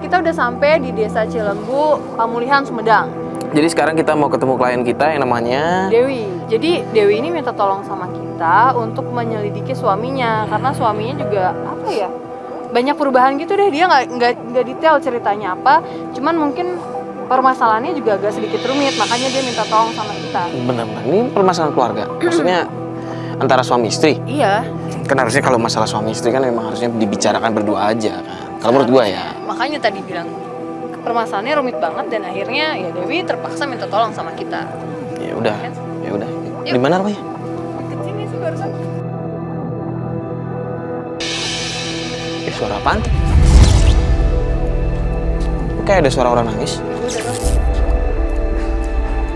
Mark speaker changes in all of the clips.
Speaker 1: kita udah sampai di Desa Cilembu, Pamulihan, Sumedang.
Speaker 2: Jadi sekarang kita mau ketemu klien kita yang namanya
Speaker 1: Dewi. Jadi Dewi ini minta tolong sama kita untuk menyelidiki suaminya karena suaminya juga apa ya? Banyak perubahan gitu deh. Dia nggak detail ceritanya apa. Cuman mungkin permasalahannya juga agak sedikit rumit, makanya dia minta tolong sama kita.
Speaker 2: benar-benar ini permasalahan keluarga. Maksudnya antara suami istri.
Speaker 1: Iya.
Speaker 2: Kan harusnya kalau masalah suami istri kan memang harusnya dibicarakan berdua aja kan. Kalau menurut gua ya.
Speaker 1: Makanya tadi bilang permasalahannya rumit banget dan akhirnya ya Dewi terpaksa minta tolong sama kita.
Speaker 2: Ya udah.
Speaker 1: Yuk.
Speaker 2: Di mana rumahnya?
Speaker 1: Kesini sih barusan.
Speaker 2: Suara apaan? Kayak ada suara orang nangis.
Speaker 1: Udah dong.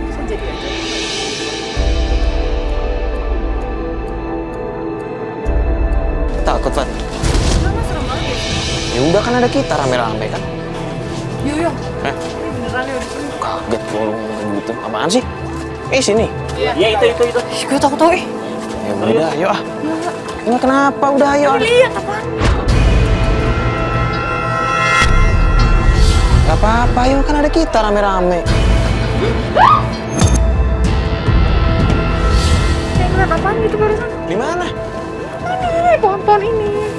Speaker 1: Bisa jadi aja.
Speaker 2: Takut, Fat.
Speaker 1: Enggak serem banget ya.
Speaker 2: Ya udah kan ada kita rame-rame kan.
Speaker 1: Yuk.
Speaker 2: Eh,
Speaker 1: Beneran ya udah.
Speaker 2: kaget gua lu ngomong gitu. Apaan sih? Sini.
Speaker 3: Iya itu.
Speaker 1: Ih, gue takut tau
Speaker 2: Ya udah, ayo ah. Ini kenapa? Udah ayo.
Speaker 1: Lihat apaan?
Speaker 2: Gak apa-apa, yuk kan ada kita rame-rame.
Speaker 1: Kayak ngeliat apaan gitu barusan?
Speaker 2: Di mana?
Speaker 1: Ini, pohon-pohon ini.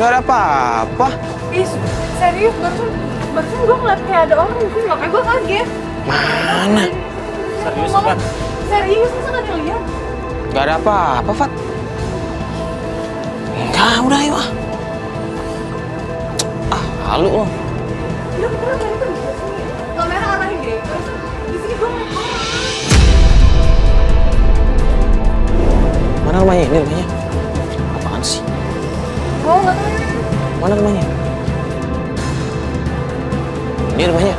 Speaker 2: Nggak ada apa-apa.
Speaker 1: Ih, serius barusan gue ngeliat kayak ada orang mungkin makanya gue kaget.
Speaker 2: Mana?
Speaker 3: Serius,
Speaker 1: Malah-
Speaker 3: Fat?
Speaker 1: Serius, masa gak ada yang lihat?
Speaker 2: Nggak ada apa-apa, Fat. Enggak, udah ayo ah. Halu lo.
Speaker 1: Ya beneran tadi tuh di sini. Kamera arahin deh. Barusan di sini gue ngeliat orang.
Speaker 2: Mana rumahnya? Ini rumahnya. Apaan sih?
Speaker 1: Gue nggak tahu.
Speaker 2: Mana rumahnya? Ini rumahnya.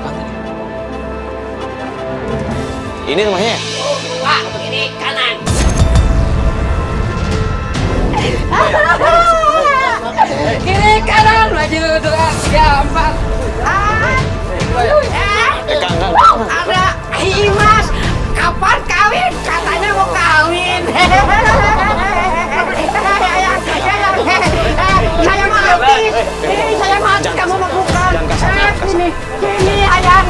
Speaker 2: Apaan tadi? Ini rumahnya.
Speaker 3: Pak, ini kanan.
Speaker 1: Kiri kanan maju 2 3 4.
Speaker 2: Kang.
Speaker 3: Ada Imas. Kapan kawin? Katanya mau kawin. Saya mati. Saya mati. Kamu mau bukan?
Speaker 2: Jangan kasar.
Speaker 3: Sini, ayang.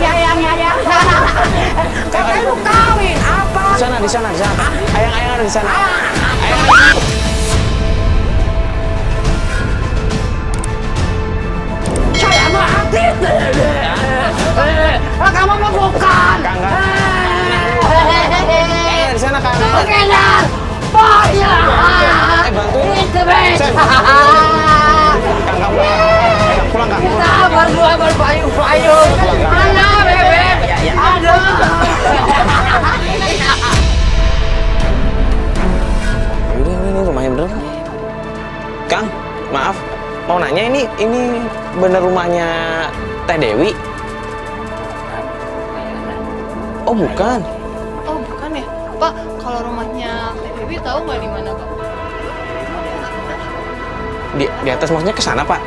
Speaker 3: Katanya mau kawin. Apa?
Speaker 2: Di sana. Ayang ada di sana.
Speaker 3: Saya mati. Kamu mau bukan?
Speaker 2: Kang. Ayang di sana, Kang.
Speaker 3: Kenar. Payah.
Speaker 2: Bantuin.
Speaker 3: Itu bes.
Speaker 2: Kang, pulang, Kang.
Speaker 3: Kita berdua berpayung-payung. Mana bebek? Aduh.
Speaker 2: Ini rumahnya bener kan? Kang, maaf. Mau nanya ini bener rumahnya Teh Dewi? Oh bukan.
Speaker 1: Oh bukan ya, Pak. Kalau rumahnya Teh Dewi tahu nggak di mana, Pak?
Speaker 2: Di atas maksudnya ke sana, Pak?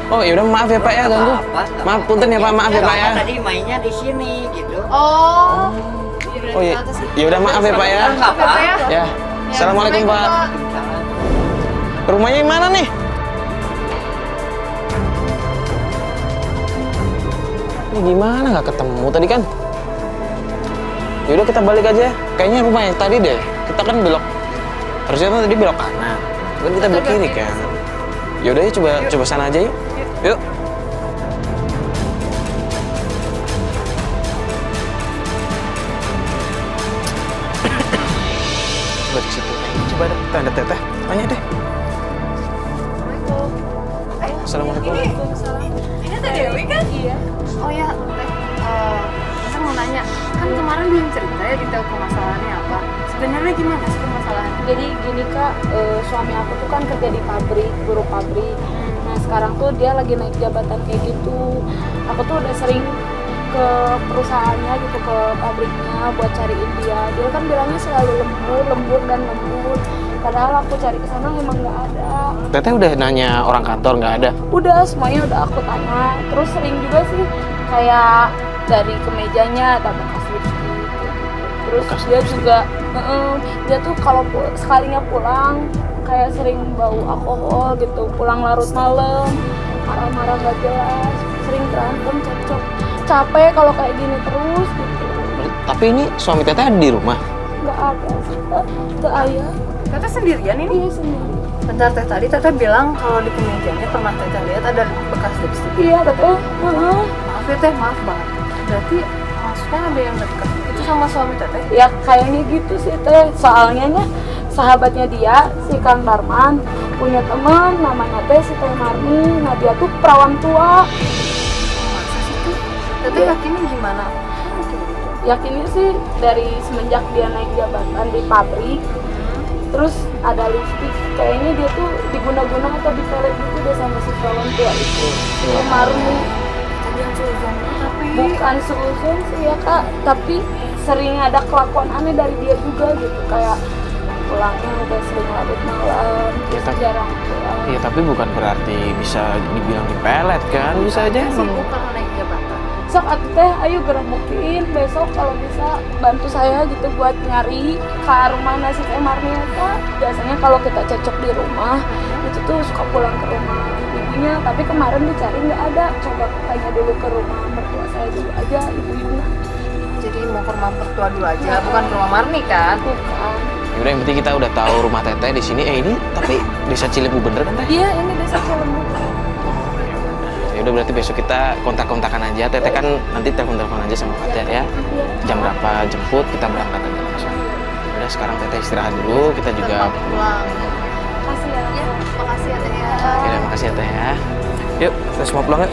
Speaker 2: Oh ya udah maaf ya Pak ya ganggu. Maaf punten ya Pak, maaf ya Pak ya.
Speaker 3: Tadi mainnya di sini gitu.
Speaker 1: Oh.
Speaker 2: Oh iya. Ya udah maaf ya Pak ya.
Speaker 3: Enggak apa.
Speaker 2: Ya. Assalamualaikum Pak. Rumahnya yang mana nih? Ini gimana nggak ketemu tadi kan? Yaudah kita balik aja. Kayaknya rumah yang tadi deh. Kita kan belok. Harusnya kan tadi belok kanan. Kan kita belok kiri kan. Yaudah yuk coba sana aja yuk. Yuk. Coba di situ. Coba ada teteh. Tanya deh. Assalamualaikum.
Speaker 1: Ini Teh Dewi kan? Iya. Oh ya, Teh. Saya mau nanya, kan kemarin belum cerita ya detail permasalahannya apa? Sebenarnya gimana sih permasalahannya?
Speaker 4: Jadi gini Kak, suami aku tuh kan kerja di pabrik, buruh pabrik. Nah sekarang tuh dia lagi naik jabatan kayak gitu. Aku tuh udah sering ke perusahaannya gitu, ke pabriknya buat cariin dia. Dia kan bilangnya selalu lembur dan lembur. Padahal aku cari ke sana memang nggak ada.
Speaker 2: Teteh udah nanya orang kantor nggak ada.
Speaker 4: Udah semuanya udah aku tanya. Terus sering juga sih kayak dari kemejanya ada bekas lipstick. Terus
Speaker 2: Bekas
Speaker 4: dia
Speaker 2: lipstick.
Speaker 4: juga dia tuh kalau sekalinya pulang kayak sering bau alkohol gitu, pulang larut malam, marah-marah gak jelas, sering berantem, cekcok, capek kalau kayak gini terus gitu.
Speaker 2: Tapi ini suami teteh ada di rumah?
Speaker 4: Nggak ada, nggak ayah.
Speaker 1: Teteh sendirian ini?
Speaker 4: Iya sendiri.
Speaker 1: Bentar teh, tadi teteh bilang kalau di kemejanya pernah teteh lihat ada bekas lipstick.
Speaker 4: Iya betul.
Speaker 1: Maaf ya teh, maaf banget. Berarti maksudnya ada yang dekat itu sama suami teteh?
Speaker 4: Ya kayaknya gitu sih teh. Soalnya nya sahabatnya dia si Kang Darman punya teman namanya teh si Teh Marni. Nah dia tuh perawan tua.
Speaker 1: Masa sih tuh? Teteh yakinnya gimana?
Speaker 4: Yakinnya sih dari semenjak dia naik jabatan di pabrik, terus ada lipstick, kayaknya dia tuh diguna-guna atau dipelet gitu deh sama si perawan tua itu, si Marni. Bukan seuzon sih ya kak, tapi sering ada kelakuan aneh dari dia juga gitu, kayak pulangnya udah sering larut malam, terus jarang pulang.
Speaker 2: Iya, tapi bukan berarti bisa dibilang dipelet kan, bisa aja emang.
Speaker 1: Sibuk karena naik jabatan.
Speaker 4: Sok atuh teh, ayo gerak buktiin besok kalau bisa bantu saya gitu buat nyari ke rumah nasi Teh Marni ya kak. Biasanya kalau kita cocok di rumah itu tuh suka pulang ke rumah ibunya, tapi kemarin dicari nggak ada. Coba tanya dulu ke rumah mertua saya dulu aja, ibu-ibunya.
Speaker 1: Jadi mau ke rumah mertua dulu aja, bukan ke rumah Marni kan?
Speaker 4: Bukan.
Speaker 2: Yaudah, yang penting kita udah tahu rumah teteh di sini. Ini tapi desa Cilebu bener kan teh?
Speaker 4: Iya, ini desa Cilembu.
Speaker 2: Ya udah, berarti besok kita kontak-kontakan aja. Teteh kan nanti telepon-telepon aja sama Fatih ya. Jam berapa jemput kita berangkat aja langsung. Udah, sekarang teteh istirahat dulu. Kita juga
Speaker 1: pulang.
Speaker 4: Makasih ya.
Speaker 1: Ya, makasih ya teh ya.
Speaker 2: Oke, makasih ya teh ya. Yuk, kita semua pulang yuk.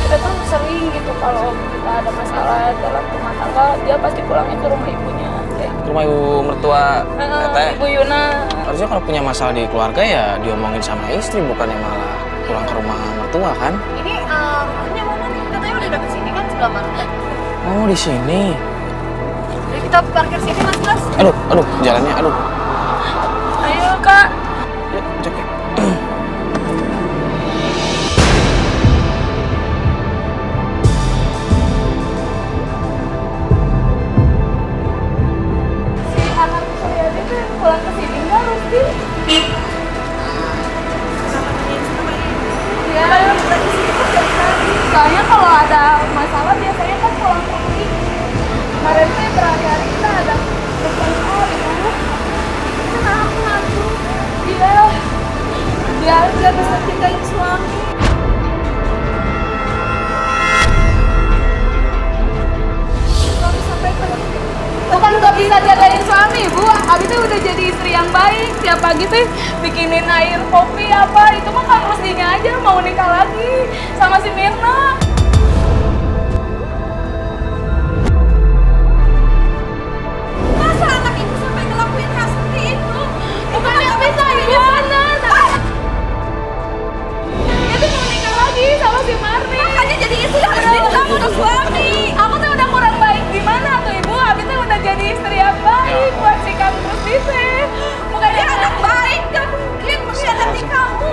Speaker 4: Kita tuh sering gitu kalau kita ada masalah dalam rumah tangga, dia pasti pulangnya ke rumah ibunya.
Speaker 2: Ke rumah ibu mertua teteh.
Speaker 4: Ibu Yuna.
Speaker 2: Harusnya kalau punya masalah di keluarga ya diomongin sama istri, bukannya malah pulang ke rumah mertua kan?
Speaker 1: Ini rumahnya mana nih? Katanya udah deket sini kan, sebelah mana?
Speaker 2: Oh, di sini.
Speaker 1: Jadi kita parkir sini mas.
Speaker 2: Aduh, jalannya aduh.
Speaker 4: Ayo kak.
Speaker 2: Yuk, cek ya.
Speaker 4: Si anak saya itu pulang ke sini nggak Rusti? Iya, lagi sibuk dari tadi. Soalnya kalau ada masalah biasanya kan pulang pergi. Kemarin tuh berhari-hari kita ada berpengaruh ibu. Kenapa tuh? Iya, dia nggak bisa tinggalin suami. Bukan nggak bisa jagain suami, Bu. Abi tuh udah jadi istri yang baik. Tiap pagi tuh bikinin air kopi apa. Itu mah Kang Rusdinya aja mau nikah lagi sama si Mirna. Masa anak ibu sampai ngelakuin hal seperti itu? Bukan yang bisa gimana? Dia tuh mau nikah lagi sama si Marni. Makanya jadi istri harus minta sama suami. Aku tuh udah kurang baik gimana tuh ibu? Abi tuh udah jadi istri yang baik buat si Kang Rusdi teh. Bukannya anak baik, gak mungkin mengkhianati kamu.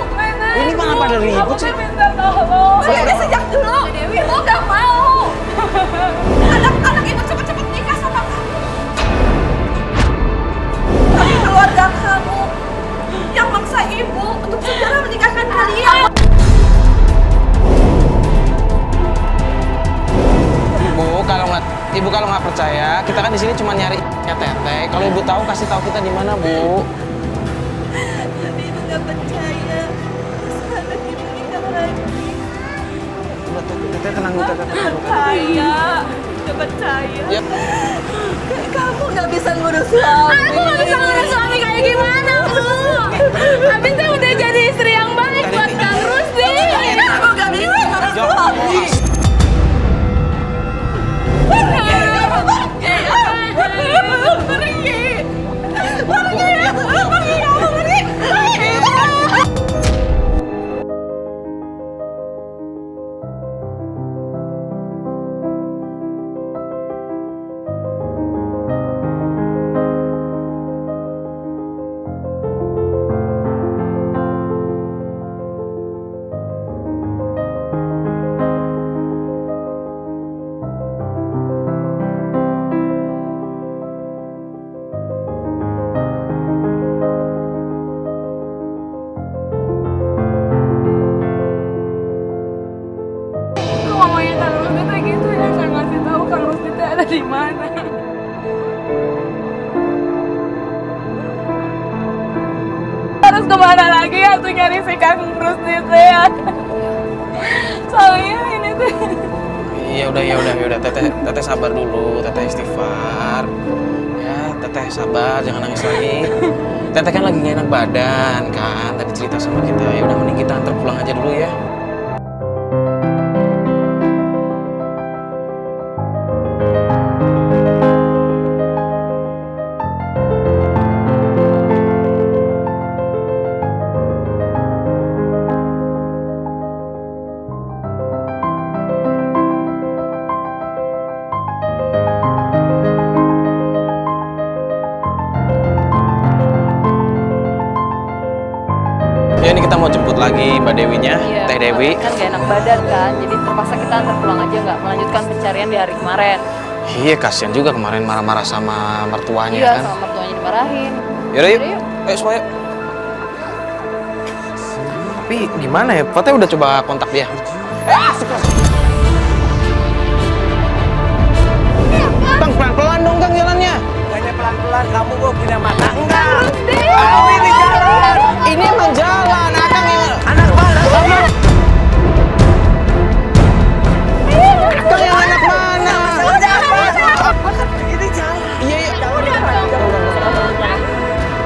Speaker 2: Ini malah pada ribut sih.
Speaker 4: Aku minta tolong. Udah sejak dulu, ibu gak mau. Anak-anak ibu cepet-cepet nikah sama kamu. Tapi keluarga kamu yang maksa ibu untuk segera menikahkan kalian.
Speaker 2: Ibu kalau nggak percaya, kita kan di sini cuma nyari ya teteh. Kalau ibu tahu, kasih tahu kita di mana, Bu.
Speaker 3: Tapi ibu gak percaya. Sahabat ibu nikah lagi.
Speaker 2: Udah, teteh tenang dulu, teteh tenang dulu.
Speaker 3: Gak percaya.
Speaker 2: Ya,
Speaker 3: Kamu gak bisa ngurus suami.
Speaker 4: Aku gak bisa ngurus suami kayak gimana, Bu? Abis saya udah jadi istri yang baik buat Kang Rusdi.
Speaker 3: Kamu gak bisa ngurus suami.
Speaker 4: di mana. Harus kemana lagi ya tuh nyari si Kang Rusdi teh ya. Soalnya ini tuh.
Speaker 2: Ya udah. Teteh sabar dulu, teteh istighfar. Ya, teteh sabar, jangan nangis lagi. Teteh kan lagi gak enak badan kan, tadi cerita sama kita. Ya udah mending kita antar pulang aja dulu ya. Ya ini kita mau jemput lagi Mbak Dewinya,
Speaker 1: Iya,
Speaker 2: Teh Dewi.
Speaker 1: kan gak enak badan kan, jadi terpaksa kita antar pulang aja, nggak melanjutkan pencarian di hari kemarin.
Speaker 2: Iya kasihan juga kemarin marah-marah sama mertuanya
Speaker 1: Iya,
Speaker 2: kan.
Speaker 1: sama mertuanya dimarahin.
Speaker 2: Yaudah yuk,
Speaker 1: Yaudah, yuk.
Speaker 2: ayo semua yuk. Tapi gimana ya, Fatih udah coba kontak dia. Kang, pelan-pelan dong Kang jalannya.
Speaker 5: Bukannya pelan-pelan, kamu kok punya mata enggak?
Speaker 2: Oh, ini jalan. Ini emang jalan, Akang yang...
Speaker 5: Anak mana kamu?
Speaker 2: Akang yang anak mana?
Speaker 5: Ini jalan.
Speaker 2: Iya, iya.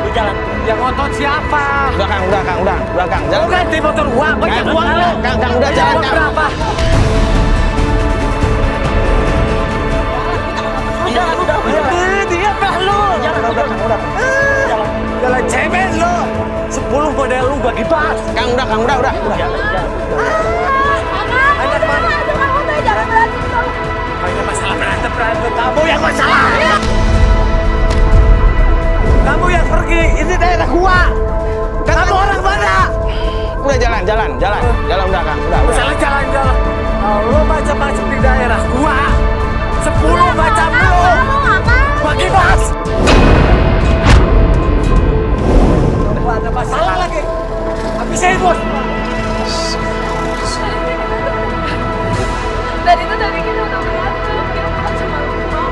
Speaker 5: Lu jalan. Yang ngotot siapa?
Speaker 2: Udah Kang, Kang,
Speaker 5: Lu
Speaker 2: jalan.
Speaker 5: ganti motor gua, banyak
Speaker 2: Kang,
Speaker 5: uang lu.
Speaker 2: Kang, udah jalan,
Speaker 5: Uang
Speaker 2: Kang.
Speaker 5: berapa? Udah. Diam dah lu. Jalan cemen lu. 10 model lu bagi bas.
Speaker 2: Kang, udah.
Speaker 5: Anak mana? Hanya masalah berantem. Kamu yang masalah. Kamu yang pergi. Ini daerah gua. Kamu orang mana?
Speaker 2: Udah jalan udah Kang, udah.
Speaker 5: Masalah jalan-jalan. Lu macam-macam di daerah gua. 10 macam lu. Bagi bas. Ada masalah lagi. Habisin bos.
Speaker 4: Dan itu dari kita udah berantem, dia bukan cuma mau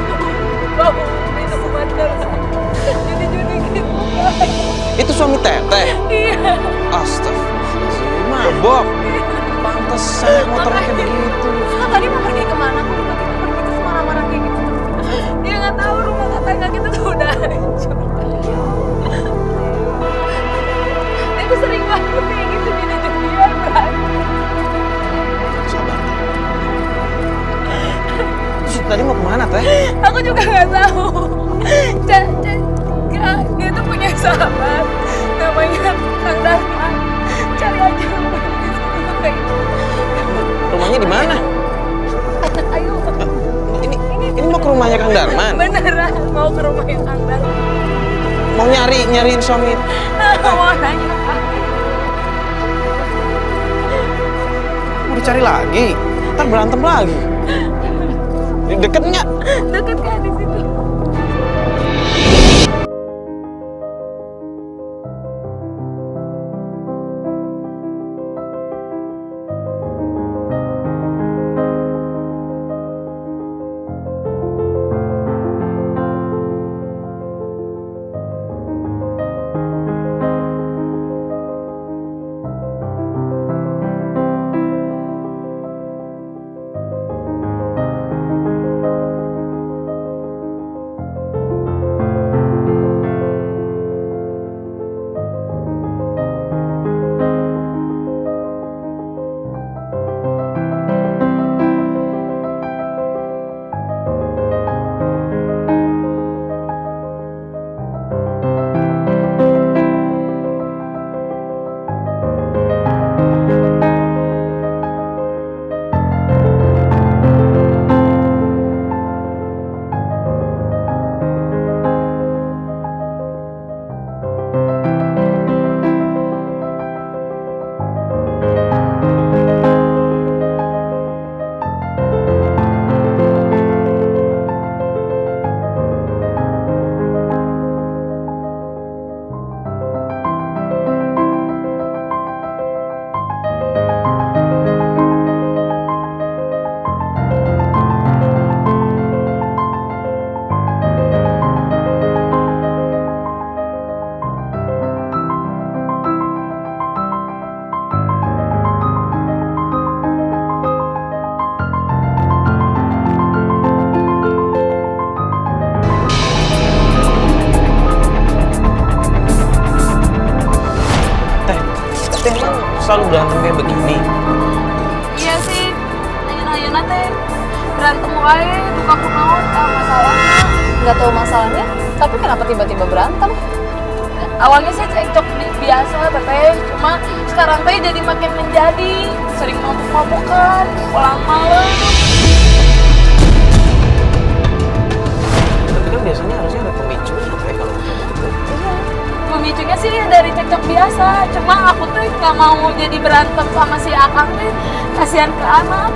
Speaker 4: minum obat terus. Jadi gitu.
Speaker 2: Itu suami Teteh.
Speaker 4: Iya.
Speaker 2: Astagfirullahaladzim, mabok. Pantesan naik motornya kayak begitu.
Speaker 1: Kan tadi mau pergi kemana? Kok tiba-tiba pergi terus marah-marah kayak gitu?
Speaker 4: Dia nggak tahu rumah tetangga kita tuh udah hancur. Dia tuh sering banget kayak gitu jadi-jadian kan.
Speaker 2: Sabar. Terus tadi mau kemana Teh?
Speaker 4: Aku juga nggak tahu. Dia tuh punya sahabat namanya Kang Darman. Cari aja rumah di situ kayak gitu.
Speaker 2: Rumahnya di mana?
Speaker 4: Ayo.
Speaker 2: Ini mau ke rumahnya Kang Darman.
Speaker 4: Beneran mau ke rumahnya Kang Darman.
Speaker 2: Mau nyariin suami.
Speaker 4: Mau nanya apa?
Speaker 2: Mau dicari lagi. Ntar berantem lagi. Deket nggak?
Speaker 4: Deket kan di situ.
Speaker 2: selalu berantem kayak begini?
Speaker 4: Iya sih, ayeuna teh berantem wae, duka kunaon masalahnya.
Speaker 1: Nggak tahu masalahnya, tapi kenapa tiba-tiba berantem?
Speaker 4: Awalnya sih cekcok biasa teteh, cuma sekarang teh jadi makin menjadi, sering mabuk-mabukan, pulang malam.
Speaker 2: Tapi kan biasanya harusnya ada pemicunya kayak kalau gitu.
Speaker 4: Memicunya sih dari cekcok biasa, cuma aku tuh nggak mau jadi berantem sama si Akang tuh, kasihan ke anak.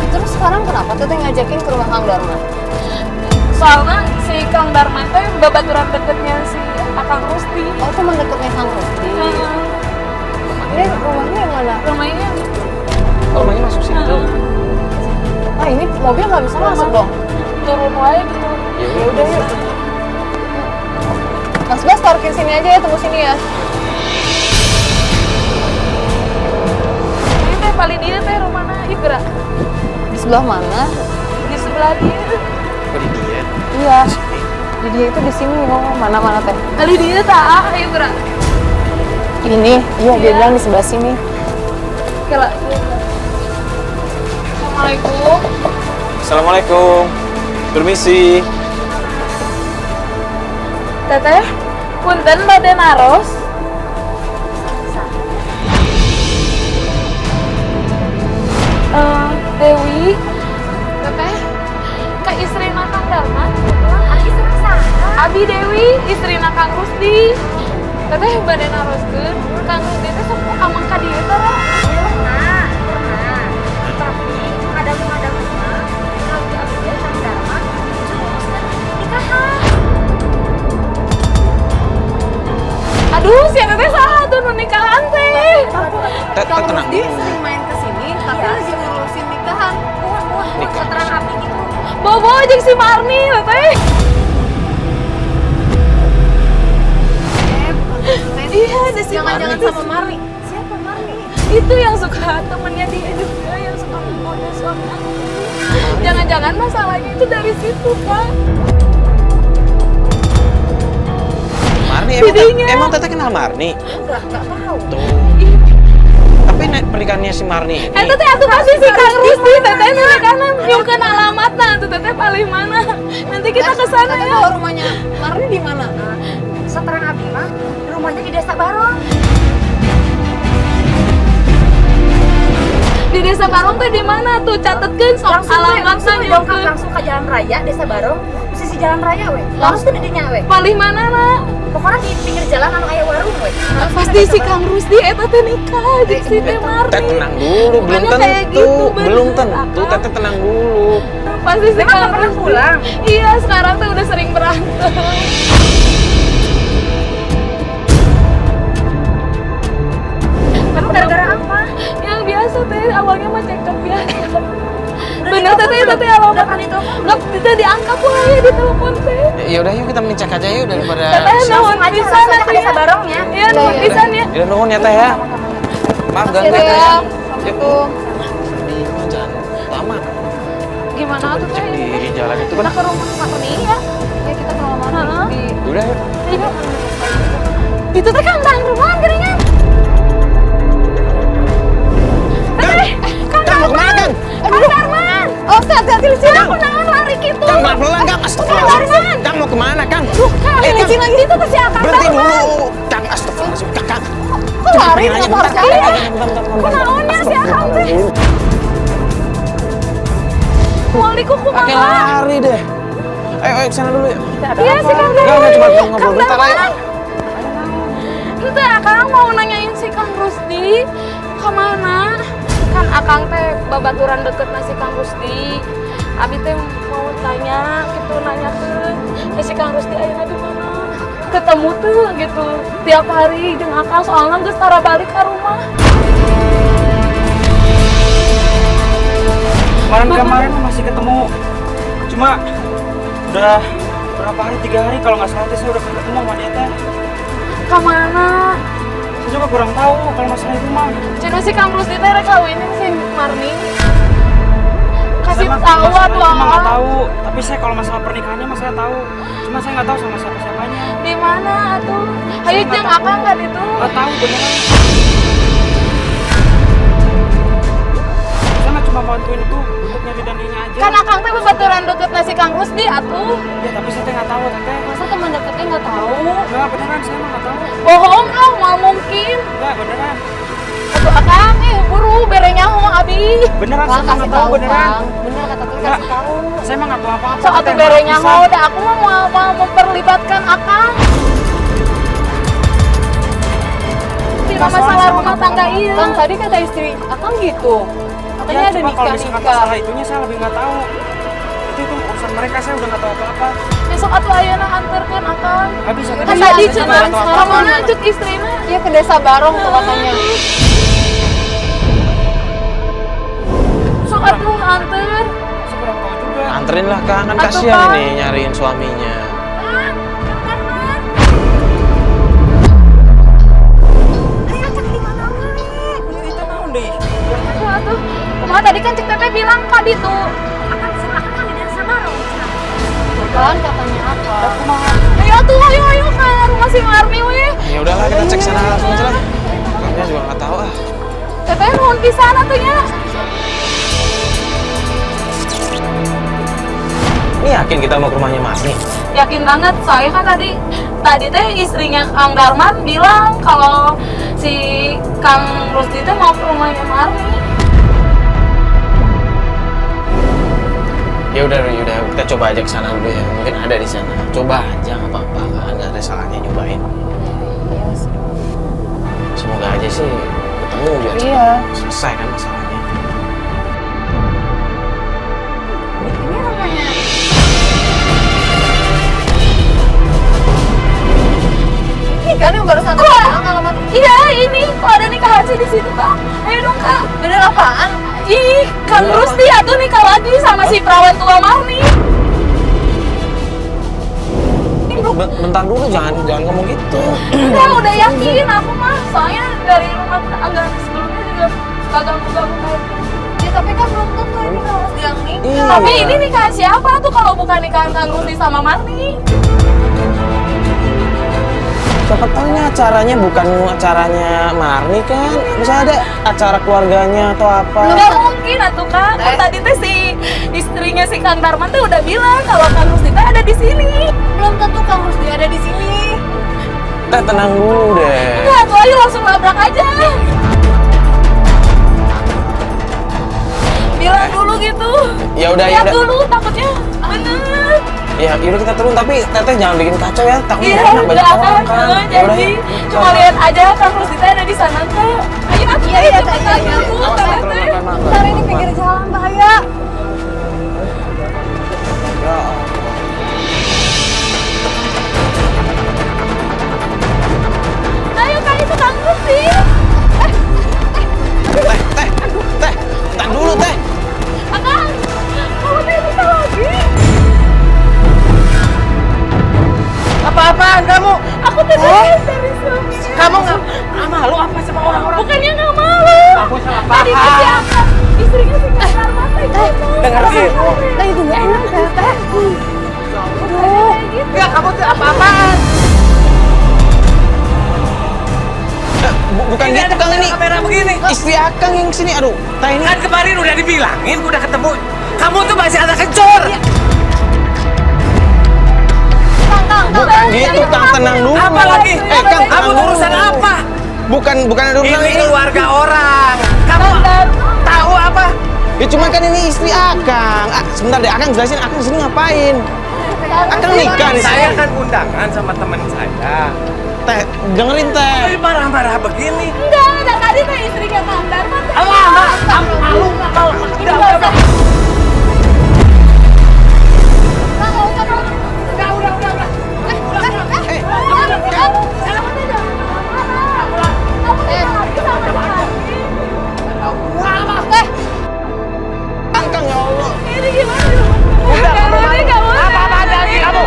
Speaker 1: Terus sekarang kenapa teteh ngajakin ke rumah Kang Darman?
Speaker 4: Soalnya si Kang Darman tuh babaturan deketnya si Akang Rusti.
Speaker 1: Oh, teman deketnya Kang Rusti. Ini rumahnya yang mana?
Speaker 4: Rumahnya
Speaker 2: Oh, rumahnya masuk situ.
Speaker 1: Ah, ini mobil nggak bisa masuk dong.
Speaker 4: turun wae gitu.
Speaker 1: Ya udah yuk. Mas Bas parkir sini aja ya, tunggu sini ya.
Speaker 4: Ini teh paling dia teh rumahnya ieu gerak
Speaker 1: Di sebelah mana?
Speaker 4: di sebelah dia.
Speaker 2: Oh, di dia.
Speaker 1: Iya. Di dia itu di sini. Oh, mana teh?
Speaker 4: Kali dia tak ayo gerak.
Speaker 1: Ini. Iya, dia
Speaker 4: Iya.
Speaker 1: bilang di sebelah sini.
Speaker 4: Gerak. Assalamualaikum.
Speaker 2: Assalamualaikum. Permisi.
Speaker 4: Teteh, punten bade naros. Dewi, teteh, ke istri Kang Darman. Abi Dewi, istri Kang Rusdi. Teteh bade naroskeun, Kang Rusdi teh sok amang ka dieu teh. Aduh, si teteh saha tuh nu nikahan teh.
Speaker 2: Tenang dulu.
Speaker 1: sering main ke sini, tapi lagi ngurusin nikahan.
Speaker 4: Bobo jeung si Marni teteh. Iya, ada si
Speaker 1: Jangan-jangan
Speaker 4: Marni.
Speaker 1: sama Marni. Siapa Marni?
Speaker 4: Itu yang suka temennya dia juga yang suka menggoda suami aku. Jangan-jangan masalahnya itu dari situ, Kak.
Speaker 2: Marni,
Speaker 4: Jadinya.
Speaker 2: emang teteh kenal Marni?
Speaker 1: Enggak tahu.
Speaker 2: Tuh. Tapi pernikahannya si Marni ini.
Speaker 4: Teteh atuh pasti si Kang Rusdi teteh nu rekanan nyungkeun alamatna tuh teteh paling mana. Nanti kita ke sana
Speaker 1: Teteh
Speaker 4: ya.
Speaker 1: tahu rumahnya Marni di mana?
Speaker 3: Seterang Abi mah rumahnya di Desa Barong.
Speaker 4: Di Desa Barong teh di mana tuh? Catetkeun sok alamatna
Speaker 3: bongkar
Speaker 4: nyungkeun.
Speaker 3: langsung ke Jalan Raya Desa Barong, sisi Jalan Raya we. Langsung di dinya we.
Speaker 4: Paling mana nak?
Speaker 3: Pokoknya di pinggir jalan anu aya warung we.
Speaker 4: Pasti si Kang Rusdi eta teh nikah jeung si Teh
Speaker 2: Teh
Speaker 4: Marni.
Speaker 2: tenang dulu, belum
Speaker 4: Makanya
Speaker 2: tentu.
Speaker 4: kayak gitu,
Speaker 2: Belum
Speaker 4: bener,
Speaker 2: tentu,
Speaker 4: Akang.
Speaker 2: teteh tenang dulu.
Speaker 4: Pasti si
Speaker 3: Memang
Speaker 4: Kang
Speaker 3: nggak pernah
Speaker 4: Rusdi.
Speaker 3: pulang?
Speaker 4: Iya, sekarang tuh udah sering berantem.
Speaker 3: Kamu gara-gara apa?
Speaker 4: Yang biasa teh awalnya mah cekcok biasa. Bener teh alamat
Speaker 3: Udah kali telepon?
Speaker 4: nggak bisa diangkat wae di telepon teh.
Speaker 2: Ya udah yuk kita ngecek aja yuk daripada.
Speaker 4: Teteh nuhun
Speaker 3: Langsung aja
Speaker 4: pisan
Speaker 3: langsung aja ke
Speaker 4: atuh
Speaker 3: Desa
Speaker 4: ya.
Speaker 3: Barong ya.
Speaker 4: Iya nuhun
Speaker 1: iya.
Speaker 4: pisan ya.
Speaker 2: Ya nuhun ya teh ya. Maaf ganggu
Speaker 1: Iya,
Speaker 2: ya teh.
Speaker 1: ya.
Speaker 2: Yuk. Jangan lama.
Speaker 4: Gimana tuh teh?
Speaker 2: Di jalan itu
Speaker 4: Kita
Speaker 2: kan.
Speaker 4: ke rumah Marni ya.
Speaker 1: Ya kita ke rumah
Speaker 4: Heeh.
Speaker 1: Marni.
Speaker 2: Udah yuk.
Speaker 4: Itu teh kan Kang Ruman geuningan.
Speaker 2: Kang mau kemana Kang?
Speaker 4: Kang Darman.
Speaker 1: Oh, hati-hati di sini.
Speaker 4: Aku naon lari gitu.
Speaker 2: Kang pelan-pelan Kang. Astagfirullahaladzim. Kang mau kemana Kang?
Speaker 4: Kang licin lagi itu teh si Akang
Speaker 2: Berhenti
Speaker 4: Darman.
Speaker 2: dulu. Kang astagfirullahaladzim. Kang.
Speaker 1: Kok lari? Kenapa harus lari?
Speaker 4: Naonnya si Akang teh? Waliku
Speaker 2: Pakai
Speaker 4: kumaha?
Speaker 2: lari deh. Ayo kesana dulu yuk.
Speaker 4: Iya si Kang
Speaker 2: Enggak,
Speaker 4: Darman.
Speaker 2: cuma ngobrol bentar aja.
Speaker 4: Itu Akang mau nanyain si Kang Rusdi kemana? Kan Akang teh babaturan deket nasi Kang Rusdi. Abi teh mau tanya gitu nanyakeun si Kang Rusdi ayeuna di mana? Ketemu tuh gitu tiap hari jeung Akang soalnya geus tara balik ka rumah.
Speaker 5: Kemarin masih ketemu. Cuma udah berapa hari, 3 hari kalau nggak salah teh saya udah ketemu sama dia teh.
Speaker 4: Kemana?
Speaker 5: Saya juga kurang tahu kalau masalah itu mah.
Speaker 4: Cenah si Kang Rusdi teh rek kawinin si Marni. kasih
Speaker 5: Saya mah-
Speaker 4: tahu
Speaker 5: masalah
Speaker 4: atuh
Speaker 5: itu mah nggak
Speaker 4: Akang.
Speaker 5: tahu. Tapi saya kalau masalah pernikahannya mah saya tahu. Cuma saya nggak tahu sama siapa-siapanya.
Speaker 4: Di mana atuh? Ayo
Speaker 5: nggak
Speaker 4: jeung
Speaker 5: tahu.
Speaker 4: Akang kan itu.
Speaker 5: Nggak tahu beneran. Saya mah cuma bantuin itu untuk nyari dananya aja.
Speaker 4: Kan Akang teh bebaturan deket nasi Kang Rusdi atuh.
Speaker 5: Ya tapi saya teh nggak tahu teteh.
Speaker 1: Masa teman deketnya nggak tahu?
Speaker 5: Enggak beneran saya mah nggak tahu.
Speaker 4: Bohong ah, mau mungkin.
Speaker 5: Enggak beneran.
Speaker 4: Atuh Akang buru bere nyaho abi.
Speaker 5: Beneran
Speaker 1: Kang
Speaker 5: saya mah
Speaker 1: kasih
Speaker 5: nggak tahu
Speaker 1: tahu
Speaker 5: beneran.
Speaker 1: Kang. Bener kata Teh
Speaker 5: Nggak.
Speaker 1: kasih tahu.
Speaker 5: Saya mah nggak tahu apa-apa.
Speaker 4: So atuh
Speaker 5: Teteh,
Speaker 4: bere
Speaker 5: maaf
Speaker 4: nyaho
Speaker 5: pisan.
Speaker 4: dah aku mah mau memperlibatkan Akang. Tidak
Speaker 5: Masalah
Speaker 4: masalah
Speaker 5: sama
Speaker 4: rumah
Speaker 5: kamu
Speaker 4: tangga
Speaker 5: apa?
Speaker 4: iya.
Speaker 1: Kang tadi kata istri Akang gitu. Katanya
Speaker 5: Ya,
Speaker 1: ada
Speaker 5: cuma kalau misalkan
Speaker 1: nikah-nikah.
Speaker 5: masalah itunya saya lebih nggak tahu. Itu urusan mereka, saya udah nggak tahu apa-apa.
Speaker 4: Besok atuh ayeuna anterkeun Akang.
Speaker 5: Nggak bisa.
Speaker 4: Kan
Speaker 5: tadi
Speaker 4: tadi
Speaker 5: saya
Speaker 4: cenah
Speaker 5: nggak tahu apa-apa.
Speaker 4: kamu lanjut istrina.
Speaker 1: Iya ke desa Barong tuh katanya.
Speaker 4: Sok atuh anter.
Speaker 5: Saya kurang tahu juga.
Speaker 2: Anterin lah Kang, kan
Speaker 4: Atuh,
Speaker 2: kasihan
Speaker 4: Kang.
Speaker 2: ini nyariin suaminya.
Speaker 5: Itu naon deh.
Speaker 4: Atuh. Kumaha tadi kan Cik Teteh bilang ka ditu. Akan silakan di desa Barong.
Speaker 1: Kan katanya apa?
Speaker 4: Ayo tuh, ayo ke rumah si Marni we.
Speaker 2: Ya udahlah kita cek sana langsung aja lah. Kangnya juga nggak tahu ah.
Speaker 4: Teteh nuhun pisan atunya.
Speaker 2: Ini yakin kita mau ke rumahnya Marni?
Speaker 4: Yakin banget, soalnya kan tadi teh istrinya Kang Darman bilang kalau si Kang Rusdi teh mau ke rumahnya Marni.
Speaker 2: Ya udah, kita coba aja ke sana dulu ya. Mungkin ada di sana. Coba aja nggak apa-apa kan, nggak ada salahnya nyobain. Semoga aja sih ketemu biar
Speaker 1: Iya.
Speaker 2: cepat selesai kan masalahnya.
Speaker 1: Ini kan yang barusan bilang alamat.
Speaker 4: Iya ini, kok ada nikah haji di situ Kak? Ayo dong Kak.
Speaker 1: Bener apaan?
Speaker 4: Ih, Kang Rusdi atuh nikah lagi sama si perawan tua Marni.
Speaker 2: Bentar dulu, jangan ngomong gitu.
Speaker 4: Udah yakin aku mah, soalnya dari rumah tangga sebelumnya juga gak ganggu-ganggu kayak gitu.
Speaker 1: Ya tapi kan belum tentu ini harus yang nikah.
Speaker 2: Iya.
Speaker 4: Tapi ini nikah siapa tuh kalau bukan nikahan Kang Rusdi sama Marni?
Speaker 2: Siapa tahu ini acaranya bukan acaranya Marni kan? Bisa ada acara keluarganya atau apa?
Speaker 4: Gak mungkin atuh Kak. Kan tadi teh si istrinya si Kang Darman tuh udah bilang kalau Kang Rusdi teh ada di sini.
Speaker 1: Belum tentu Kang Rusdi ada di sini.
Speaker 2: Teh tenang dulu deh.
Speaker 4: Enggak, tuh ayo langsung labrak aja. Bilang dulu gitu.
Speaker 2: Ya udah,
Speaker 4: Lihat dulu takutnya. Bener.
Speaker 2: Ya, yaudah kita turun tapi teteh jangan bikin kacau ya. Takutnya
Speaker 4: Iya,
Speaker 2: enak
Speaker 4: udah
Speaker 2: banyak
Speaker 4: akan
Speaker 2: orang kan. Ya udah
Speaker 4: janji.
Speaker 2: ya.
Speaker 4: Cuma lihat aja Kang Rusdi teh ada di sana Kak. Ayo atuh
Speaker 1: Iya,
Speaker 4: cepetan
Speaker 1: iya.
Speaker 4: dulu,
Speaker 2: Awas,
Speaker 4: Teteh.
Speaker 2: pelan-pelan.
Speaker 1: Ntar ini pinggir jalan bahaya.
Speaker 2: Ya Allah.
Speaker 4: Ayo Kak, itu Kang Rusdi.
Speaker 2: Teh, tahan dulu teh.
Speaker 4: Akang, kamu teh nikah lagi.
Speaker 5: Apa-apaan kamu?
Speaker 4: Aku teh dari suami.
Speaker 5: Kamu nggak malu apa sama orang-orang?
Speaker 4: Bukannya nggak malu.
Speaker 5: Kamu salah
Speaker 4: Tadi
Speaker 5: paham.
Speaker 4: si Akang, istrinya si Kang Darman teh gitu.
Speaker 5: Dengerin.
Speaker 1: Teh itu nggak enak Teh.
Speaker 5: Enggak, kamu tuh apa-apaan?
Speaker 2: Bukan gitu Kang ini.
Speaker 5: Kamera begini.
Speaker 2: Istri Akang yang sini. Aduh, teh ini.
Speaker 5: Kan kemarin udah dibilangin, udah ketemu. Kamu tuh masih anak kencur.
Speaker 2: Bukan gitu Kang, tenang dulu.
Speaker 5: Apa lagi?
Speaker 2: Kang,
Speaker 5: Kamu
Speaker 2: tenang dulu.
Speaker 5: urusan apa?
Speaker 2: Bukan ada urusan
Speaker 5: Ini keluarga orang. Kamu tahu apa?
Speaker 2: Ya cuman kan ini istri Akang. Sebentar deh, Akang jelasin Akang sini ngapain? Akang nikah di
Speaker 5: Saya
Speaker 2: sini.
Speaker 5: kan undangan sama teman saya.
Speaker 2: Teh, dengerin teh.
Speaker 5: Tapi marah-marah begini.
Speaker 4: Enggak, ada tadi teh istrinya Kang Darman. teh.
Speaker 5: Allah, malu nggak mau? Udah.
Speaker 2: Akang ya Allah.
Speaker 4: Ini gimana?
Speaker 5: Udah,
Speaker 4: Kamu
Speaker 5: malu.
Speaker 4: ini kamu.
Speaker 5: Apa-apa lagi kamu?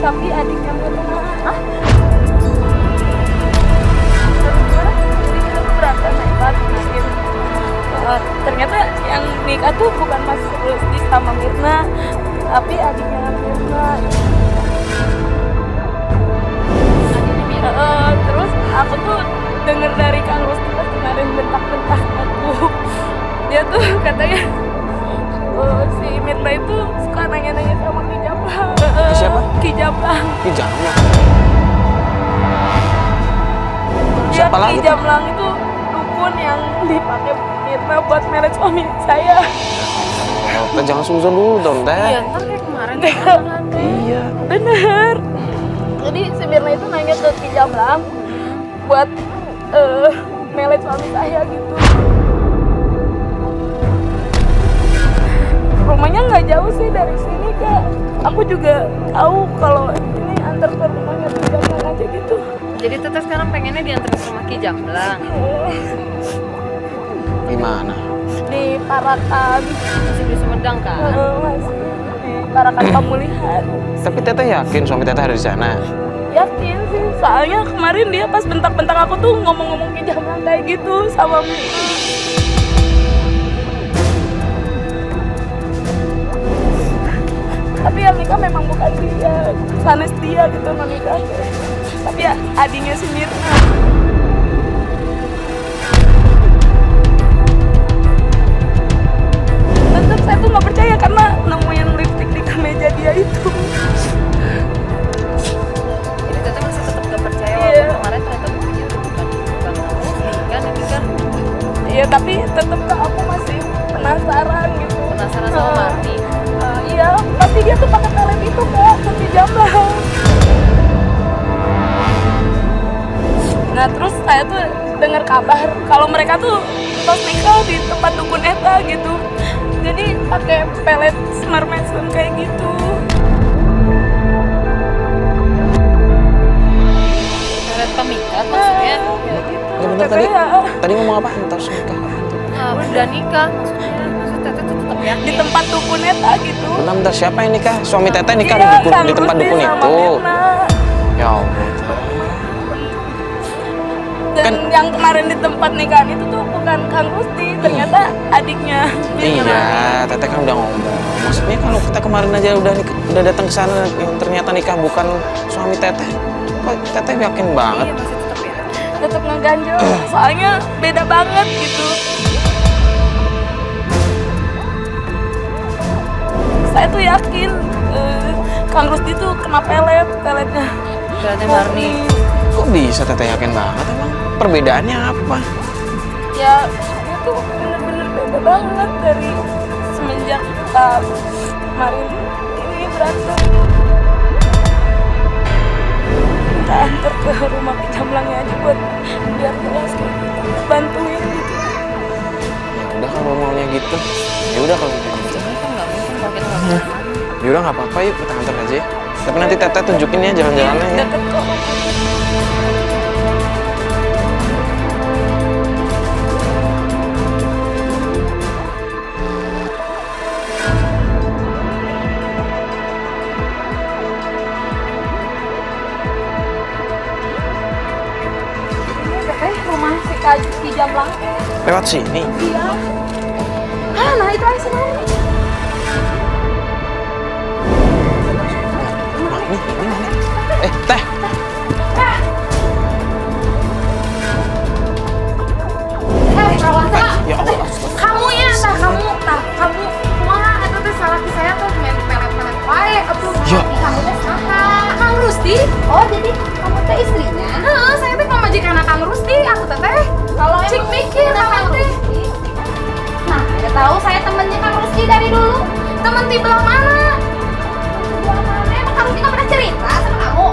Speaker 4: tapi adik yang kedua. Berantem hebat. Ternyata yang nikah tuh bukan Mas Rusdi sama Mirna, tapi adiknya Mirna. Terus aku tuh denger dari Kang Rusdi pas kemarin bentak-bentak aku. Dia tuh katanya si Mirna itu suka nanya-nanya sama Ki Jamblang.
Speaker 2: Siapa?
Speaker 4: Ki Jamblang.
Speaker 2: Ki Jamblang.
Speaker 4: Dia
Speaker 2: Siapa
Speaker 4: Ki
Speaker 2: lagi?
Speaker 4: Jamblang itu dukun yang dipakai Mirna buat melet suami saya.
Speaker 2: Oh, teh jangan suzon dulu dong, teh.
Speaker 1: Iya, ntar kayak kemarin.
Speaker 2: Iya.
Speaker 4: Bener. Jadi si Mirna itu nanya ke Ki Jamblang buat melet suami saya gitu. Rumahnya nggak jauh sih dari sini Kak. Aku juga tahu kalau ini antar ke rumahnya Ki Jamblang aja gitu.
Speaker 1: Jadi Teteh sekarang pengennya diantar sama Ki Jamblang.
Speaker 2: Gimana?
Speaker 4: Di Parakan,
Speaker 1: Masih di Sumedang kan?
Speaker 4: masih di Parakan Pemulihan.
Speaker 2: Tapi teteh yakin suami teteh ada di sana?
Speaker 4: Yakin sih, soalnya kemarin dia pas bentak-bentak aku tuh ngomong-ngomong Ki Jamblang kayak gitu sama Mirna. Tapi yang nikah memang bukan dia, sanes dia gitu menikah. Tapi ya adiknya si Mirna. Tetap saya tuh nggak percaya karena nemuin lipstick di kemeja dia itu.
Speaker 1: Jadi Teteh masih tetap gak percaya
Speaker 4: Iya.
Speaker 1: walaupun kemarin ternyata buktinya itu bukan kan ini kan
Speaker 4: Iya tapi tetap aku masih penasaran gitu.
Speaker 1: penasaran sama Marni.
Speaker 4: Iya, pasti dia tuh pakai pelet itu Kak, Ki Jamblang. Nah terus saya tuh dengar kabar kalau mereka tuh pas nikah di tempat dukun eta gitu. Jadi pakai pelet semar mesum kayak gitu.
Speaker 1: Pelet pemikat maksudnya.
Speaker 4: Kayak gitu.
Speaker 2: Ya bener tadi.
Speaker 4: Teteh ya,
Speaker 2: Tadi ngomong apa? Entar nikah.
Speaker 1: Udah nikah maksudnya. Maksud Teteh tuh tetap yakin.
Speaker 4: di tempat dukun eta gitu.
Speaker 2: Bentar, siapa yang nikah? Suami teteh nikah
Speaker 4: Iya,
Speaker 2: di
Speaker 4: Kang
Speaker 2: tempat
Speaker 4: Rusdi
Speaker 2: dukun
Speaker 4: sama
Speaker 2: itu.
Speaker 4: Mirna.
Speaker 2: Ya Allah.
Speaker 4: Dan yang kemarin di tempat nikahan itu tuh bukan Kang Rusdi, ternyata adiknya.
Speaker 2: Iya, teteh kan udah ngomong. Maksudnya kalau kita kemarin aja udah datang ke sana yang ternyata nikah bukan suami teteh. Kok teteh yakin banget?
Speaker 1: Iya masih tetap yakin.
Speaker 4: Tetap ngeganjel, soalnya beda banget gitu. Saya tuh yakin Kang Rusdi tuh kena peletnya.
Speaker 1: Peletnya Marni.
Speaker 2: Kok bisa teteh yakin banget emang? Perbedaannya apa?
Speaker 4: Ya dia tuh bener-bener beda banget dari semenjak kemarin ini berantem. Kita antar ke rumah Ki Jamblangnya aja buat biar jelas kayak gitu, bantuin gitu.
Speaker 2: Ya udah kalau maunya gitu. Ya udah kalau gitu.
Speaker 1: Ini kan nggak mungkin kalau kita nggak bisa.
Speaker 2: Ya udah nggak apa-apa yuk kita antar aja. Tapi nanti teteh tunjukin ya jalan-jalannya ya.
Speaker 4: Deket kok. Rumah si Ki Jamblang.
Speaker 2: Lewat sini.
Speaker 4: Iya. Ah, nah itu aja sih.
Speaker 2: Nah, ini mana? Teh.
Speaker 4: Prawata.
Speaker 2: Ya Allah, astagfirullah.
Speaker 4: Kamu ya, kamu kumaha eta teh salah ki saya tuh main pelet-pelet wae atuh.
Speaker 2: Ya.
Speaker 4: Kamu teh saha? Kang Rusdi. Oh, jadi kamu teh istrinya? Heeh, saya teh pamajikan Kang Rusdi, aku teh kalau cik mikir Kang teh. Nah, udah tahu saya temennya Kang Rusdi dari dulu. Temen di belah mana? Belah mana? Emang Kang Rusdi nggak pernah cerita sama kamu?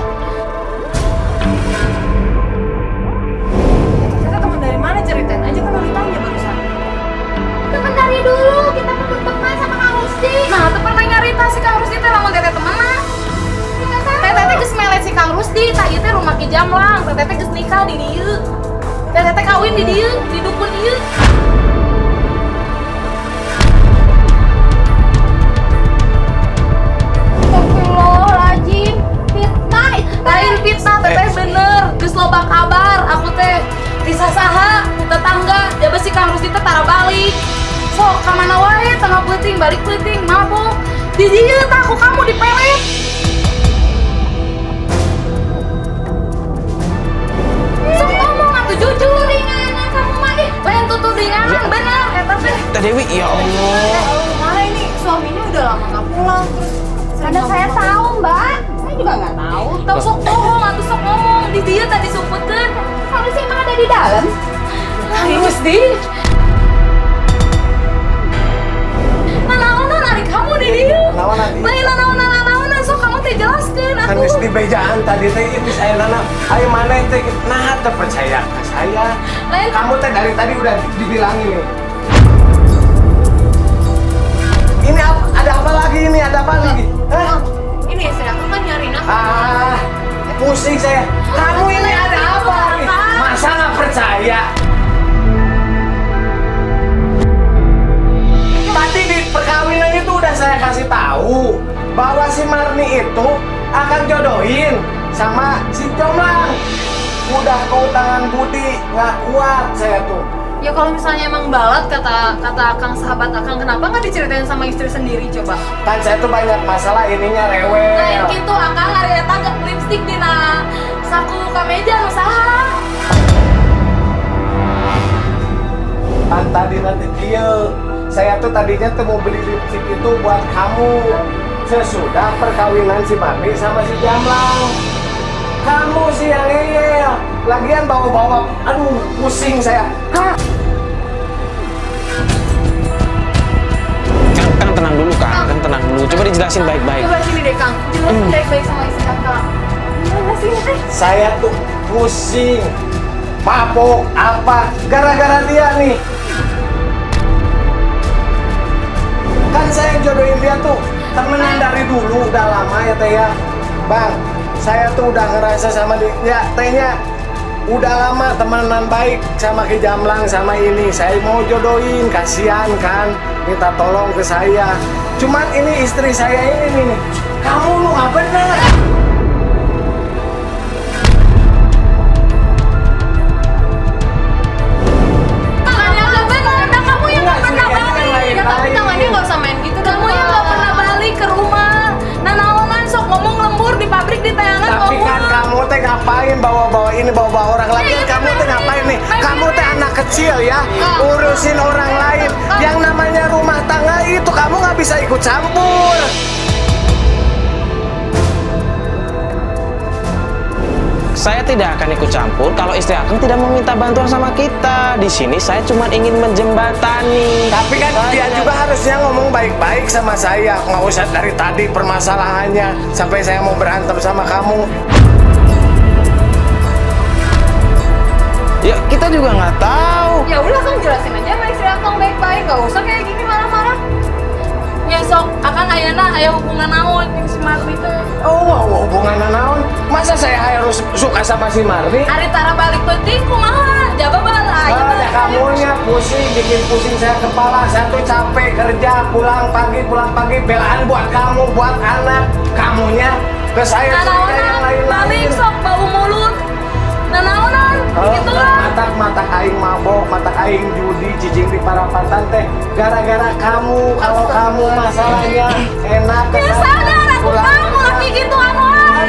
Speaker 1: Kita teman dari mana ceritain aja kan udah tanya barusan.
Speaker 4: Temen dari dulu kita berdua teman sama Kang Rusdi. Nah, teu pernah nyarita si Kang Rusdi teh lamun teteh temenan. Teteh geus melet si Kang Rusdi, tah ieu teh rumah Ki Jamblang. Teteh geus nikah di dieu. Teteh kawin di dieu, di dukun ieu. Astagfirullahaladzim, balik penting mabuk. Di dieu tah aku kamu diperet. Sok ngomong atuh jujur ringanan kamu mah ih. Lain tutur ringanan bener eta teh.
Speaker 2: Teh Dewi, ya Allah.
Speaker 1: Malah ini suaminya udah lama nggak pulang terus.
Speaker 4: Mana saya tahu, Mbak. Saya juga nggak tahu. Tahu sok bohong atuh sok ngomong. Di dieu tadi disebutkeun. Harusnya emang ada di dalam. Harus di. Nanaonan ari kamu di dieu.
Speaker 5: Naon ari?
Speaker 4: Lain nanaonan sok kamu teh jelaskeun
Speaker 5: Kan
Speaker 4: atuh.
Speaker 5: di bejaan tadi teh itu saya nana. Ayo mana teh nah terpercaya ke saya.
Speaker 4: Lain
Speaker 5: Kamu teh dari tadi udah dibilangin nih. Ini apa? Ada apa lagi ini? Ada apa lagi? Hah?
Speaker 1: Ini istri aku kan nyariin aku.
Speaker 5: Ah, pusing saya. Kamu ini ada apa nih? Masa nggak percaya? Tadi di perkawinan itu udah saya kasih tahu bahwa si Marni itu akan jodohin sama si Jomblang. Udah keutangan budi, nggak kuat saya tuh.
Speaker 1: Ya kalau misalnya emang balat kata Akang sahabat Akang, kenapa nggak diceritain sama istri sendiri coba?
Speaker 5: Kan saya tuh banyak masalah ininya
Speaker 4: lain
Speaker 5: rewel.
Speaker 4: kitu akang hari eta gak lipstik dina saku kameja nu saha.
Speaker 5: Kan tadi nanti dia, saya tuh tadinya tuh mau beli lipstick itu buat kamu. Sesudah perkawinan si Marni sama si Jamlang. Kamu sih yang ngeyel. Lagian bawa-bawa, aduh pusing saya. Hah?
Speaker 2: Kang tenang dulu, Kang. Kang tenang dulu. Coba dijelasin baik-baik.
Speaker 1: Coba sini deh Kang, jelasin baik-baik sama istri Kakak. Gimana sih ini teh?
Speaker 5: Saya tuh pusing. Mabok apa? Gara-gara dia nih. Kan saya jodohin dia tuh temenan dari dulu, udah lama ya teh ya. Bang, saya tuh udah ngerasa sama dia, ya tehnya udah lama temenan baik sama Ki Jamlang sama ini. Saya mau jodohin, kasihan kan, minta tolong ke saya. Cuman ini istri saya ini nih, kamu lu nggak bener.
Speaker 4: Tangannya gak bener, dan kamu yang gak pernah
Speaker 5: Enggak,
Speaker 4: balik.
Speaker 1: Ya tapi tangannya nggak usah main gitu
Speaker 4: Kamu yang gak pernah balik ke rumah. Nanaonan sok ngomong lembur di pabrik di tayangan
Speaker 5: Tapi kan
Speaker 4: ngomong.
Speaker 5: kamu teh ngapain bawa-bawa ini bawa-bawa orang lain?
Speaker 4: Iya,
Speaker 5: Kamu teh ngapain nih?
Speaker 4: main
Speaker 5: Kamu teh
Speaker 4: main.
Speaker 5: anak kecil ya, urusin orang lain. Yang namanya rumah tangga itu kamu nggak bisa ikut campur.
Speaker 2: Saya tidak akan ikut campur kalau istri Akang tidak meminta bantuan sama kita. Di sini saya cuma ingin menjembatani.
Speaker 5: Tapi kan dia juga harusnya ngomong baik-baik sama saya. Nggak usah dari tadi permasalahannya sampai saya mau berantem sama kamu.
Speaker 2: Ya kita juga nggak tahu.
Speaker 1: Ya udah Kang, jelasin aja sama istri Akang baik-baik, nggak usah kayak gini marah-marah.
Speaker 4: Ya sok, akang ayana aya hubungan naon yang si Marni teh.
Speaker 5: Oh, wow, hubungan naon? Masa saya harus suka sama si Marni?
Speaker 4: Ari tara balik penting kumaha? Jaba bala,
Speaker 5: Ada kamunya pusing, bikin pusing saya kepala. Saya tuh capek kerja, pulang pagi, belaan buat kamu, buat anak. Kamunya ke saya cerita yang
Speaker 4: Nanaonan, balik
Speaker 5: lain-lain.
Speaker 4: sok bau mulut. Nanaonan, gitu lah.
Speaker 5: Mata aing mabok, mata aing judi, cicing di parapatan teh. Gara-gara kamu, kalau kamu masalahnya enak ke
Speaker 4: Ya
Speaker 5: saya,
Speaker 4: sadar aku
Speaker 5: pulang
Speaker 4: kamu
Speaker 5: enak.
Speaker 4: laki gitu anuan.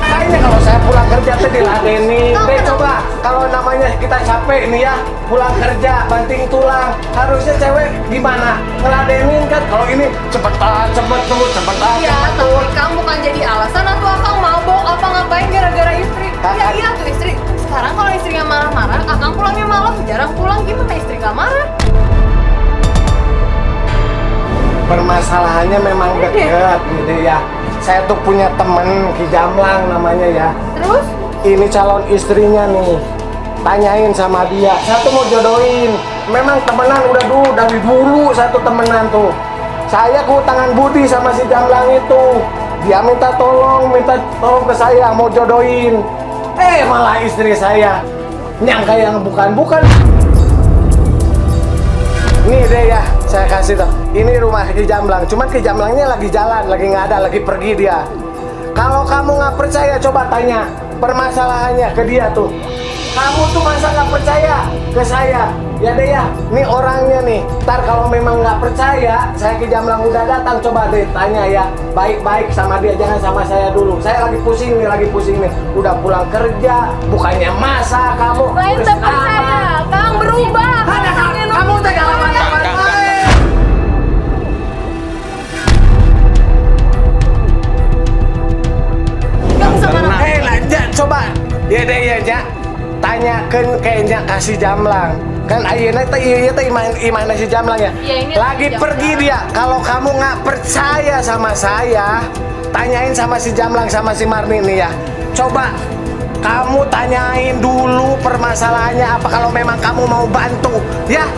Speaker 5: Kayaknya kalau saya pulang kerja teh diladenin. Deh coba, kalau namanya kita capek nih ya, pulang kerja, banting tulang. Harusnya cewek gimana? Ngeladenin kan? Kalau ini cepetan, cepetan.
Speaker 1: Ya tapi Kang bukan jadi alasan atau Akang mabok apa ngapain gara-gara istri. Ya iya tuh istri. Sekarang kalau istrinya marah-marah, Akang pulangnya malam, jarang pulang, gimana istri gak marah?
Speaker 5: Permasalahannya memang deket gitu ya. Saya tuh punya temen Ki Jamlang namanya ya.
Speaker 1: Terus?
Speaker 5: Ini calon istrinya nih. Tanyain sama dia. Saya tuh mau jodohin. Memang temenan udah dari dulu satu temenan tuh. Saya keutangan budi sama si Jamlang itu. Dia minta tolong ke saya mau jodohin. Malah istri saya nyangka yang bukan. Nih deh ya, saya kasih tau. Ini rumah Ki Jamlang. Cuman Ki Jamlangnya lagi jalan, lagi nggak ada, lagi pergi dia. Kalau kamu nggak percaya, coba tanya permasalahannya ke dia tuh. Kamu tuh masa nggak percaya ke saya? Ya deh ya, nih orangnya nih. Ntar kalau memang nggak percaya, saya ke Jamlang udah datang, coba deh tanya ya. Baik-baik sama dia, jangan sama saya dulu. Saya lagi pusing nih. Udah pulang kerja, bukannya masa kamu.
Speaker 4: Saya
Speaker 5: Terus
Speaker 4: tak percaya,
Speaker 5: apa?
Speaker 4: Kang berubah.
Speaker 5: Ada kamu teh lawan-lawan. Coba ya deh ya ja, tanyakan kayaknya kasih Jamlang kan ayeuna teh ieu teh imana si Jamlang ya.
Speaker 1: Iya, ini
Speaker 5: lagi
Speaker 1: si
Speaker 5: pergi dia. Kalau kamu nggak percaya sama saya, tanyain sama si Jamlang sama si Marni nih ya. Coba kamu tanyain dulu permasalahannya apa, kalau memang kamu mau bantu ya.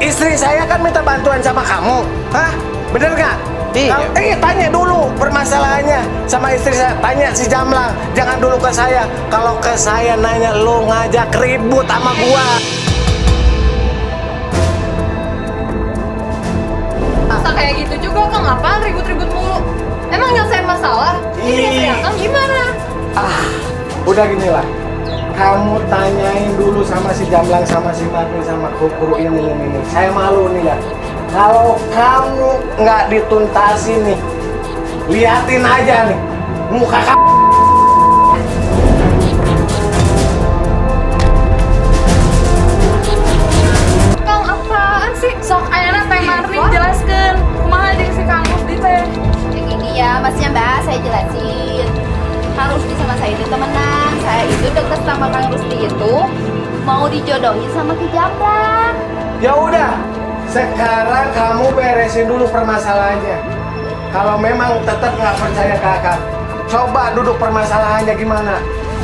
Speaker 5: Istri saya kan minta bantuan sama kamu, hah? Bener nggak?
Speaker 2: Iya.
Speaker 5: Tanya dulu permasalahannya sama istri saya. Tanya si Jamlang, jangan dulu ke saya. Kalau ke saya nanya, lu ngajak ribut sama gua.
Speaker 1: Masa kayak gitu juga Kang, apaan ribut-ribut mulu? Emang nyelesain masalah? Ini ya Kang gimana?
Speaker 5: Udah gini lah. Kamu tanyain dulu sama si Jamlang sama si Marni sama kuru ini. Saya malu nih ya. Kalau kamu nggak dituntasin nih, liatin aja nih muka kamu.
Speaker 1: Kang apaan sih?
Speaker 4: Sok ayeuna Teh Marni jelaskeun kumaha jeung si Kang Gus di teh.
Speaker 3: Yang ini ya, Masnya Mbak, saya jelasin. Kang Rusdi sama saya itu temenan. Saya itu deket sama Kang Rusdi itu mau dijodohin sama Ki Jamlang.
Speaker 5: Ya udah, sekarang kamu beresin dulu permasalahannya. Kalau memang tetap nggak percaya ke Akang, coba duduk permasalahannya gimana.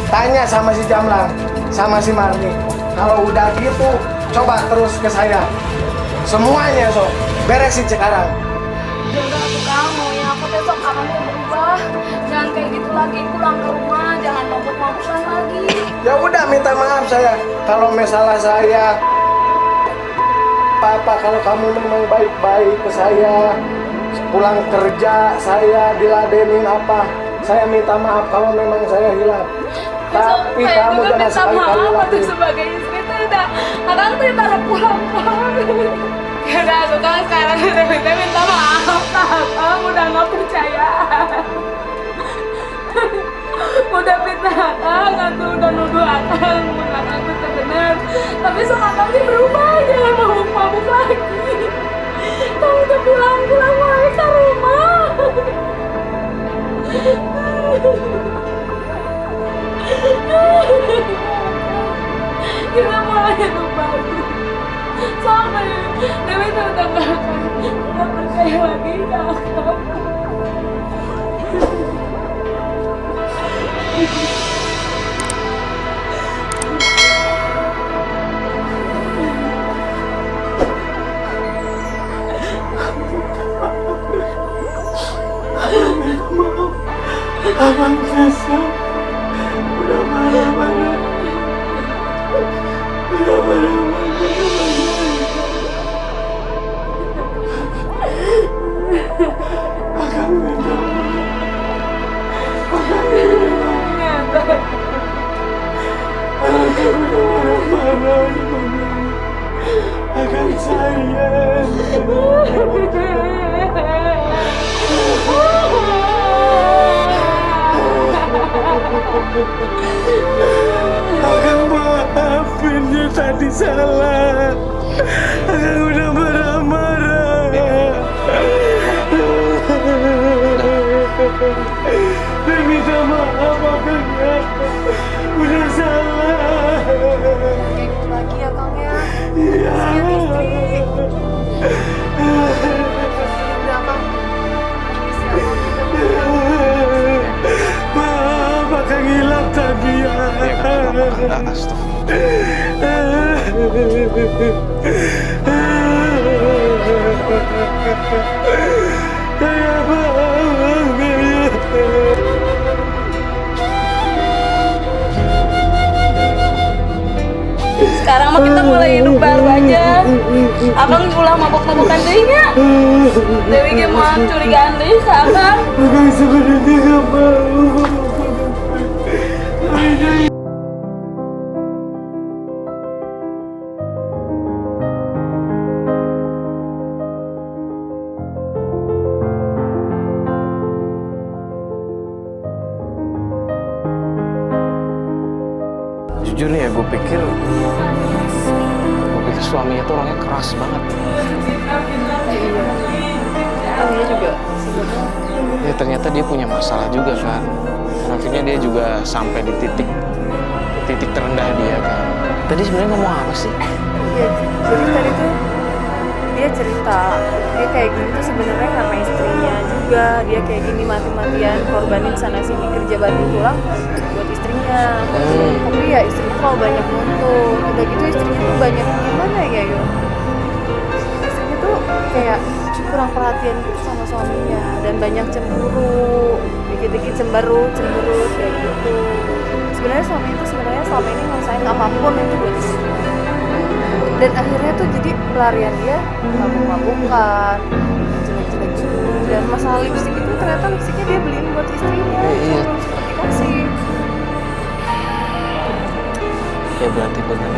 Speaker 5: Tanya sama si Jamlang, sama si Marni. Kalau udah gitu, coba terus ke saya. Semuanya sok beresin sekarang.
Speaker 4: Ya udah tuh Kang, maunya aku teh sok Akang teh berubah. Jangan kayak gitu lagi, pulang ke rumah, jangan mabuk-mabukan lagi.
Speaker 5: Ya udah, minta maaf saya. Kalau masalah saya apa kalau kamu memang baik-baik ke saya, pulang kerja saya diladenin apa, saya minta maaf kalau memang saya hilang. Tapi
Speaker 4: saya
Speaker 5: kamu
Speaker 4: juga
Speaker 5: jangan
Speaker 4: minta
Speaker 5: sekali-kali
Speaker 4: maaf
Speaker 5: lagi.
Speaker 4: atuh sebagai istri teh dah. Akang teh tara pulang. Ya udah tuh Kang, sekarang teh minta maaf. Akang udah nggak percaya. Udah fitnah Akang, atuh udah nuduh Akang, mun Akang teh bener. Tapi sok Akang teh berubah, jangan mabuk-mabuk lagi. Kamu tuh pulang wae ke rumah. Kita mulai hidup baru. Sampai Dewi tuh udah gak percaya lagi ke Akang.
Speaker 5: Abang nyesel, udah marah-marah, Akang minta Akang udah marah-marah, Akang sayang. Akang maafin dia tadi salah. Akang udah marah-marah. Dan minta maaf Akang ya. Udah salah.
Speaker 1: Kayak gitu lagi ya Kang ya.
Speaker 5: Iya.
Speaker 1: Udah Kang.
Speaker 5: Maaf Akang hilang tadi ya. Saya maaf ya.
Speaker 4: Sekarang mah kita mulai hidup baru aja. Akang ulah mabok-mabokan deui nya. Dewi ge mah curigaan deui ka Akang.
Speaker 5: Akang sebenarnya gak mau.
Speaker 2: Jujur ya, gue pikir suaminya tuh orangnya keras banget.
Speaker 1: Dia juga sebenarnya
Speaker 2: Ya ternyata dia punya masalah juga kan. Dan akhirnya dia juga sampai di titik terendah dia kan. Tadi sebenarnya ngomong apa sih?
Speaker 1: Iya, jadi tadi tuh dia cerita dia kayak gini tuh sebenarnya karena istrinya juga, dia kayak gini mati-matian korbanin sana sini kerja bantu pulang buat istrinya. Tapi ya istrinya kalau banyak nuntut, udah gitu istrinya tuh banyak gimana ya yo? Istrinya tuh kayak kurang perhatian gitu sama suaminya dan banyak cemburu, dikit-dikit cemberut kayak gitu. Sebenarnya suami itu sebenarnya selama ini ngerasain apapun itu buat istrinya. Dan akhirnya tuh jadi pelarian dia mabuk-mabukan, jelek-jelek gitu. Dan masalah lipstik itu ternyata lipstiknya dia beliin buat istrinya,
Speaker 2: Iya.
Speaker 1: belum sempat dikasih.
Speaker 2: Ya berarti bener.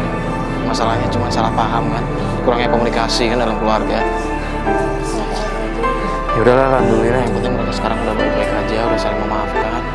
Speaker 2: Masalahnya cuma salah paham kan. Kurangnya komunikasi kan dalam keluarga. Ya udahlah, alhamdulillah yang penting mereka sekarang udah baik-baik aja, udah saling memaafkan.